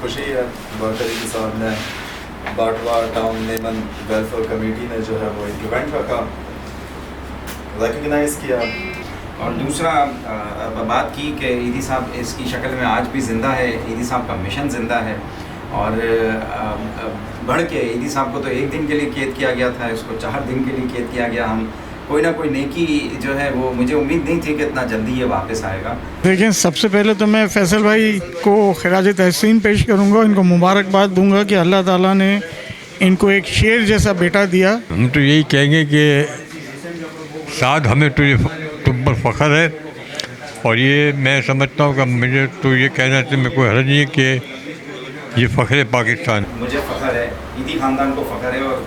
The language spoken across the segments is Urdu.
خوشی ہے ڈاکٹر عیدی صاحب نے Bantva town Memon welfare committee نے جو ہے وہ ایک ایونٹ رکھا، ریکگنائز کیا. اور دوسرا بات کی کہ عیدی صاحب اس کی شکل میں آج بھی زندہ ہے. عیدی صاحب کا مشن زندہ ہے اور بڑھ کے عیدی صاحب کو تو ایک دن کے لیے قید کیا گیا تھا، اس کو 4 دن کے لیے قید کیا گیا. ہم کوئی نہ کوئی نیکی جو ہے وہ مجھے امید نہیں تھی کہ اتنا جلدی یہ واپس آئے گا. دیکھیں، سب سے پہلے تو میں فیصل بھائی کو خراج تحسین پیش کروں گا، ان کو مبارکباد دوں گا کہ اللہ تعالیٰ نے ان کو ایک شیر جیسا بیٹا دیا. ہم تو یہی کہیں گے کہ سعد ہمیں تم پر فخر ہے، اور یہ میں سمجھتا ہوں کہ مجھے تو یہ کہنا سے میں کوئی حرج نہیں ہے کہ یہ فخر پاکستان. مجھے فخر ہے، عیدی خاندان کو فخر ہے، اور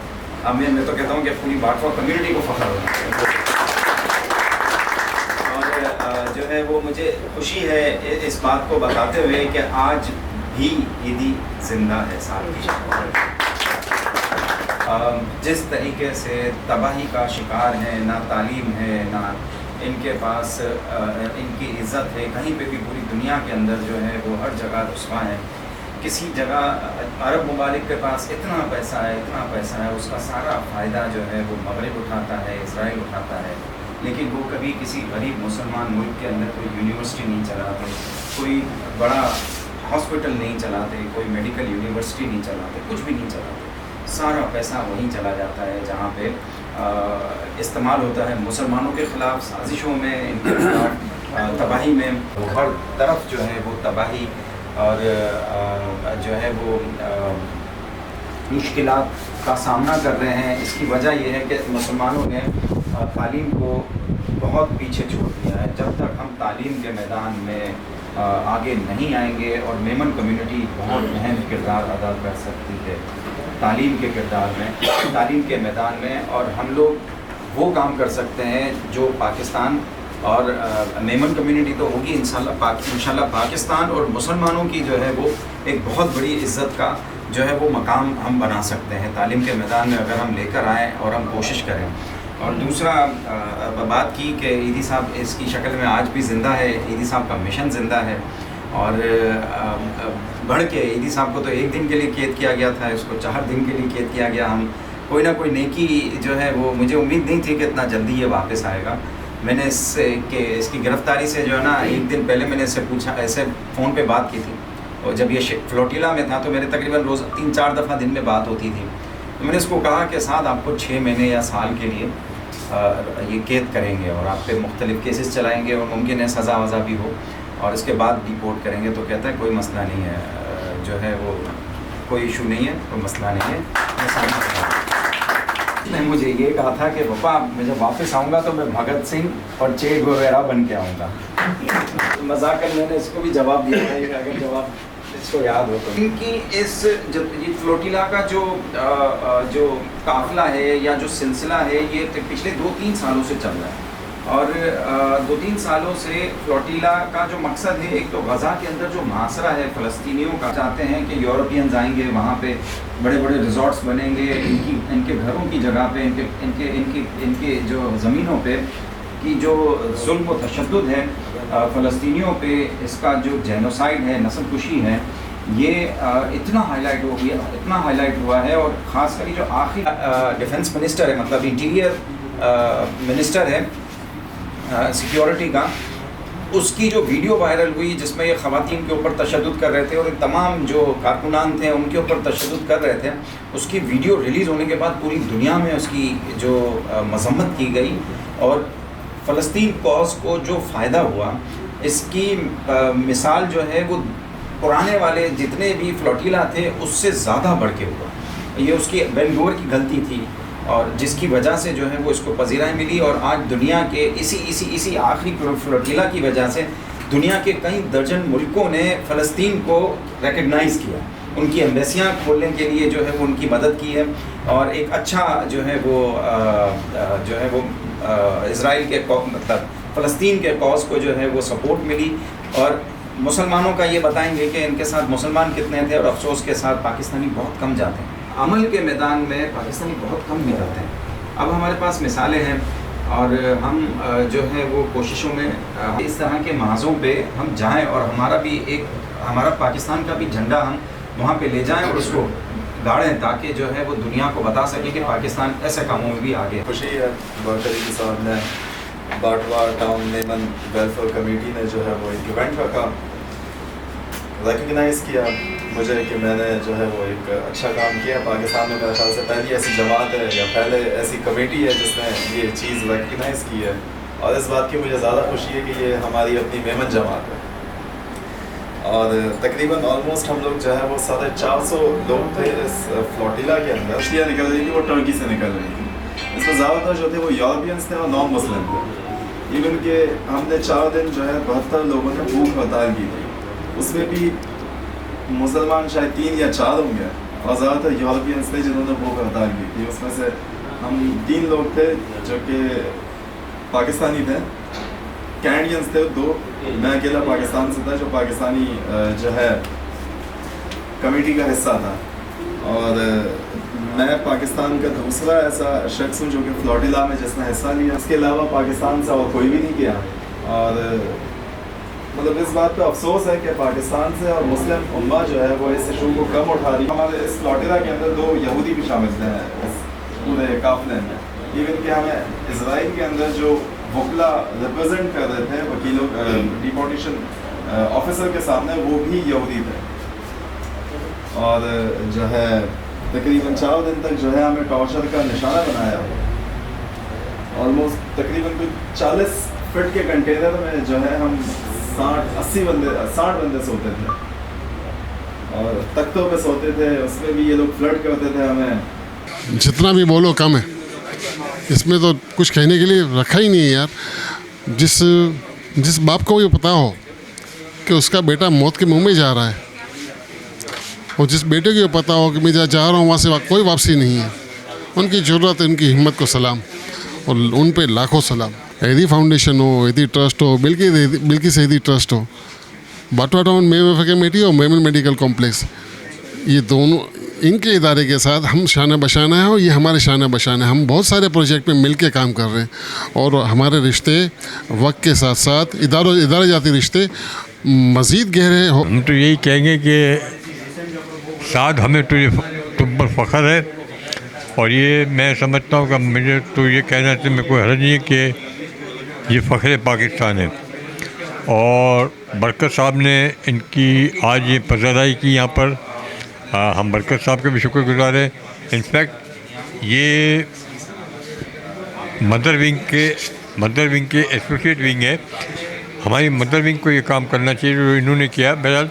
اب میں تو کہتا ہوں کہ پوری باٹوا کمیونٹی کو فخر ہونا ہے. اور جو ہے وہ مجھے خوشی ہے اس بات کو بتاتے ہوئے کہ آج بھی عیدی زندہ ہے. سال کی جس طریقے سے تباہی کا شکار ہے، نہ تعلیم ہے، نہ ان کے پاس ان کی عزت ہے، کہیں پہ بھی پوری دنیا کے اندر جو ہے وہ ہر جگہ رسوا ہے. کسی جگہ عرب ممالک کے پاس اتنا پیسہ ہے، اس کا سارا فائدہ جو ہے وہ مغرب اٹھاتا ہے، اسرائیل اٹھاتا ہے، لیکن وہ کبھی کسی غریب مسلمان ملک کے اندر کوئی یونیورسٹی نہیں چلاتے، کوئی بڑا ہاسپٹل نہیں چلاتے، کوئی میڈیکل یونیورسٹی نہیں چلاتے، کچھ بھی نہیں چلاتے. سارا پیسہ وہیں چلا جاتا ہے جہاں پہ استعمال ہوتا ہے مسلمانوں کے خلاف سازشوں میں، ان کے خلاف تباہی میں. ہر طرف جو ہے وہ تباہی اور جو ہے وہ مشکلات کا سامنا کر رہے ہیں. اس کی وجہ یہ ہے کہ مسلمانوں نے تعلیم کو بہت پیچھے چھوڑ دیا ہے. جب تک ہم تعلیم کے میدان میں آگے نہیں آئیں گے، اور میمن کمیونٹی بہت اہم کردار ادا کر سکتی ہے تعلیم کے کردار میں، تعلیم کے میدان میں، اور ہم لوگ وہ کام کر سکتے ہیں جو پاکستان اور میمن کمیونٹی تو ہوگی انشاءاللہ پاکستان اور مسلمانوں کی جو ہے وہ ایک بہت بڑی عزت کا جو ہے وہ مقام ہم بنا سکتے ہیں تعلیم کے میدان میں، اگر ہم لے کر آئیں اور ہم کوشش کریں. اور دوسرا بات کی کہ عیدی صاحب اس کی شکل میں آج بھی زندہ ہے. عیدی صاحب کا مشن زندہ ہے اور بڑھ کے عیدی صاحب کو تو ایک دن کے لیے قید کیا گیا تھا، اس کو 4 دن کے لیے قید کیا گیا. ہم کوئی نہ کوئی نیکی جو ہے وہ مجھے امید نہیں تھی کہ اتنا جلدی یہ واپس آئے گا. میں نے اس کی گرفتاری سے جو ہے نا ایک دن پہلے میں نے اس سے پوچھا، ایسے فون پہ بات کی تھی، اور جب یہ فلوٹیلا میں تھا تو میرے تقریباً روز 3-4 دفعہ دن میں بات ہوتی تھی. تو میں نے اس کو کہا کہ ساتھ آپ کو 6 مہینے یا سال کے لیے یہ قید کریں گے، اور آپ پہ مختلف کیسز چلائیں گے، اور ممکن ہے سزا وزا بھی ہو، اور اس کے بعد ڈیپورٹ کریں گے. تو کہتا ہے کوئی مسئلہ نہیں ہے، جو ہے وہ کوئی ایشو نہیں ہے، کوئی مسئلہ نہیں ہے. میں مجھے یہ کہا تھا کہ پپا میں جب واپس آؤں گا تو میں بھگت سنگھ اور چیگ وغیرہ بن کے آؤں گا. مذاق کر میں نے اس کو بھی جواب دیا تھا کہ اگر جواب اس کو یاد ہو تو. ان کی اس یہ فلوٹیلا کا جو قافلہ ہے یا جو سلسلہ ہے یہ پچھلے 2-3 سالوں سے چل رہا ہے، اور 2-3 سالوں سے فلوٹیلا کا جو مقصد ہے، ایک تو غزہ کے اندر جو محاصرہ ہے فلسطینیوں کا، چاہتے ہیں کہ یورپینز آئیں گے، وہاں پہ بڑے بڑے ریزورٹس بنیں گے، ان کے گھروں کی جگہ پہ، ان کے جو زمینوں پہ کی جو ظلم و تشدد ہے فلسطینیوں پہ، اس کا جو جینوسائیڈ ہے، نسل کشی ہے، یہ اتنا ہائی لائٹ ہوا ہے. اور خاص کر جو آخری ڈیفنس منسٹر ہے، مطلب انٹیریئر منسٹر ہے سیکیورٹی کا، اس کی جو ویڈیو وائرل ہوئی جس میں یہ خواتین کے اوپر تشدد کر رہے تھے، اور تمام جو کارکنان تھے ان کے اوپر تشدد کر رہے تھے، اس کی ویڈیو ریلیز ہونے کے بعد پوری دنیا میں اس کی جو مذمت کی گئی، اور فلسطین کاز کو جو فائدہ ہوا اس کی مثال جو ہے وہ پرانے والے جتنے بھی فلوٹیلا تھے اس سے زیادہ بڑھ کے ہوا. یہ اس کی بین گور کی غلطی تھی، اور جس کی وجہ سے جو ہے وہ اس کو پذیرائی ملی. اور آج دنیا کے اسی آخری فلوٹیلا کی وجہ سے دنیا کے کئی درجن ملکوں نے فلسطین کو ریکگنائز کیا، ان کی ایمبیسیاں کھولنے کے لیے جو ہے وہ ان کی مدد کی ہے، اور ایک اچھا جو ہے وہ اسرائیل کے مطلب فلسطین کے کاز کو جو ہے وہ سپورٹ ملی. اور مسلمانوں کا یہ بتائیں گے کہ ان کے ساتھ مسلمان کتنے تھے، اور افسوس کے ساتھ پاکستانی بہت کم جاتے ہیں. عمل کے میدان میں پاکستانی بہت کم نکلتے ہیں. اب ہمارے پاس مثالیں ہیں، اور ہم جو ہے وہ کوششوں میں اس طرح کے محاذوں پہ ہم جائیں، اور ہمارا پاکستان کا بھی جھنڈا ہم وہاں پہ لے جائیں اور اس کو گاڑیں تاکہ جو ہے وہ دنیا کو بتا سکے کہ پاکستان ایسے کاموں میں بھی آگے ہے. خوشی ہے بکری صاحب نے Bantva town Memon welfare committee نے جو ہے وہ ایک ایونٹ رکھا, ریکگنائز کیا مجھے کہ میں نے جو ہے وہ ایک اچھا کام کیا. پاکستان میں میرے خیال سے پہلی ایسی جماعت ہے یا پہلے ایسی کمیٹی ہے جس نے یہ چیز ریکگنائز کی ہے, اور اس بات کی مجھے زیادہ خوشی ہے کہ یہ ہماری اپنی میمن جماعت ہے. اور تقریباً آلموسٹ ہم لوگ جو ہے وہ 450 لوگ تھے اس فلوٹیلا کے اندر. مچھلیاں نکل رہی تھی وہ ٹرکی سے نکل رہی تھی. اس میں زیادہ تر جو تھے وہ یورپینس تھے اور نان مسلم تھے. ایون کہ ہم نے 4 دن جو ہے 72 لوگوں نے بھوک ہڑتال کی تھی. اس میں بھی مسلمان شاید 3 یا 4 ہوں گے اور زیادہ تر یورپینس تھے جنہوں نے بھوک ہڑتال کی تھی. اس میں سے ہم 3 لوگ تھے جو کہ پاکستانی تھے, کینیڈینس تھے 2, میں اکیلا پاکستان سے تھا جو پاکستانی جو ہے کمیٹی کا حصہ تھا. اور میں پاکستان کا دوسرا ایسا شخص ہوں جو کہ فلوٹیلا میں جس نے حصہ لیا. اس کے علاوہ پاکستان سے اور کوئی بھی نہیں کیا. اور مطلب اس بات پہ افسوس ہے کہ پاکستان سے اور مسلم امہ جو ہے وہ اس ایشو کو کم اٹھا رہی ہے. ہمارے اس فلوٹیلا کے اندر 2 یہودی بھی شامل تھے اس پورے قافلے میں. ایون کہ ہمیں اسرائیل کے اندر جو وکلا ریپرزینٹ کر رہے تھے وکیلوں ڈیپورٹیشن آفیسر کے سامنے, وہ بھی یہودی تھے. اور جو ہے تقریباً 4 دن تک جو ہے ہمیں ٹارچر کا نشانہ بنایا. آلموسٹ تقریباً کچھ 40 فٹ کے کنٹینر میں جو ہے ہم 60 بندے سوتے تھے اور تختوں پہ سوتے تھے. اس میں بھی یہ لوگ فلڈ کرتے تھے ہمیں. جتنا بھی بولو کم ہے, اس میں تو کچھ کہنے کے لیے رکھا ہی نہیں ہے یار. جس باپ کو یہ پتہ ہو کہ اس کا بیٹا موت کے منہ میں جا رہا ہے, اور جس بیٹے کو یہ پتہ ہو کہ میں جا رہا ہوں وہاں سے کوئی واپسی نہیں ہے, ان کی ضرورت ہے, ان کی ہمت کو سلام, اور ان پہ لاکھوں سلام. ایدی فاؤنڈیشن ہو, ایدی ٹرسٹ ہو, بلکہ ایدی ٹرسٹ ہو, باٹوا ٹاؤن میمن کمیٹی اور میمن میڈیکل کمپلیکس, یہ دونوں ان کے ادارے کے ساتھ ہم شانہ بشانہ ہیں, اور یہ ہمارے شانہ بشانہ ہیں. ہم بہت سارے پروجیکٹ میں مل کے کام کر رہے ہیں, اور ہمارے رشتے وقت کے ساتھ ساتھ ادارے جاتی رشتے مزید گہرے ہو. ہم تو یہی کہیں گے کہ ساتھ ہمیں تم پر فخر ہے, اور یہ میں سمجھتا ہوں کہ مجھے تو یہ کہنا چاہیے میں کوئی حرج نہیں ہے کہ یہ فخر پاکستان ہے. اور برکت صاحب نے ان کی آج یہ پذیرائی کی یہاں پر, ہم برکت صاحب کے بھی شکر گزار ہیں. انفیکٹ یہ مدر ونگ کے ایسوسیٹ ونگ ہے. ہماری مدر ونگ کو یہ کام کرنا چاہیے جو انہوں نے کیا. بہرحال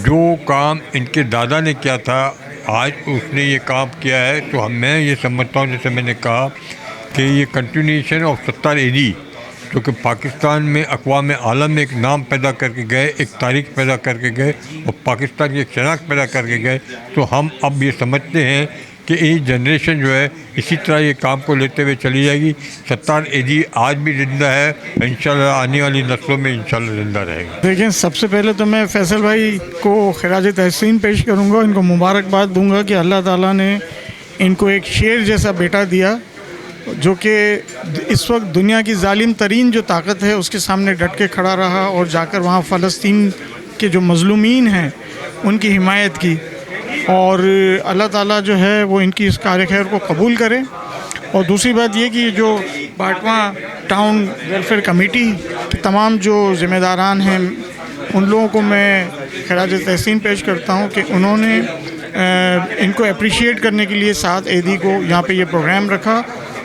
جو کام ان کے دادا نے کیا تھا آج اس نے یہ کام کیا ہے, تو میں یہ سمجھتا ہوں جیسے میں نے کہا کہ یہ کنٹینیوشن آف 70 AD جو کہ پاکستان میں اقوام عالم میں ایک نام پیدا کر کے گئے, ایک تاریخ پیدا کر کے گئے, اور پاکستان کی ایک شناخت پیدا کر کے گئے. تو ہم اب یہ سمجھتے ہیں کہ یہ جنریشن جو ہے اسی طرح یہ کام کو لیتے ہوئے چلی جائے گی. 70 AD آج بھی زندہ ہے, انشاءاللہ آنے والی نسلوں میں انشاءاللہ زندہ رہے گا. دیکھیں, سب سے پہلے تو میں فیصل بھائی کو خراج تحسین پیش کروں گا, ان کو مبارکباد دوں گا کہ اللہ تعالیٰ نے ان کو ایک شیر جیسا بیٹا دیا جو کہ اس وقت دنیا کی ظالم ترین جو طاقت ہے اس کے سامنے ڈٹ کے کھڑا رہا, اور جا کر وہاں فلسطین کے جو مظلومین ہیں ان کی حمایت کی. اور اللہ تعالیٰ جو ہے وہ ان کی اس کار خیر کو قبول کرے. اور دوسری بات یہ کہ جو باٹوا ٹاؤن ویلفیئر کمیٹی کے تمام جو ذمہ داران ہیں ان لوگوں کو میں خراج تحسین پیش کرتا ہوں کہ انہوں نے ان کو اپریشیٹ کرنے کے لیے 7 AD کو یہاں پہ یہ پروگرام رکھا,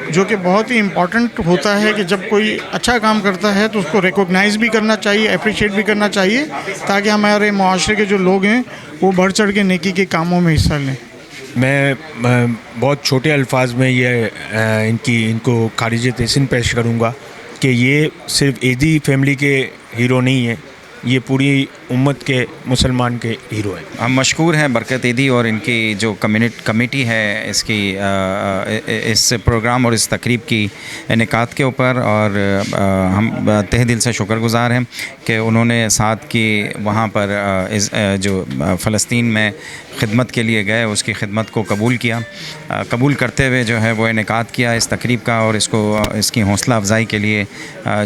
جو کہ بہت ہی امپورٹنٹ ہوتا ہے کہ جب کوئی اچھا کام کرتا ہے تو اس کو ریکوگنائز بھی کرنا چاہیے, اپریشیٹ بھی کرنا چاہیے, تاکہ ہمارے معاشرے کے جو لوگ ہیں وہ بڑھ چڑھ کے نیکی کے کاموں میں حصہ لیں. میں بہت چھوٹے الفاظ میں یہ ان کو خراج تحسین پیش کروں گا کہ یہ صرف ایدی فیملی کے ہیرو نہیں ہیں, یہ پوری امت کے مسلمان کے ہیرو ہیں. ہم مشکور ہیں برکت ایدی اور ان کی جو کمیٹی ہے اس کی اس پروگرام اور اس تقریب کی انعقاد کے اوپر, اور ہم تہ دل سے شکر گزار ہیں کہ انہوں نے ساتھ کی وہاں پر جو فلسطین میں خدمت کے لیے گئے اس کی خدمت کو قبول کرتے ہوئے جو ہے وہ انعقاد کیا اس تقریب کا, اور اس کی حوصلہ افزائی کے لیے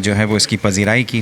جو ہے وہ اس کی پذیرائی کی.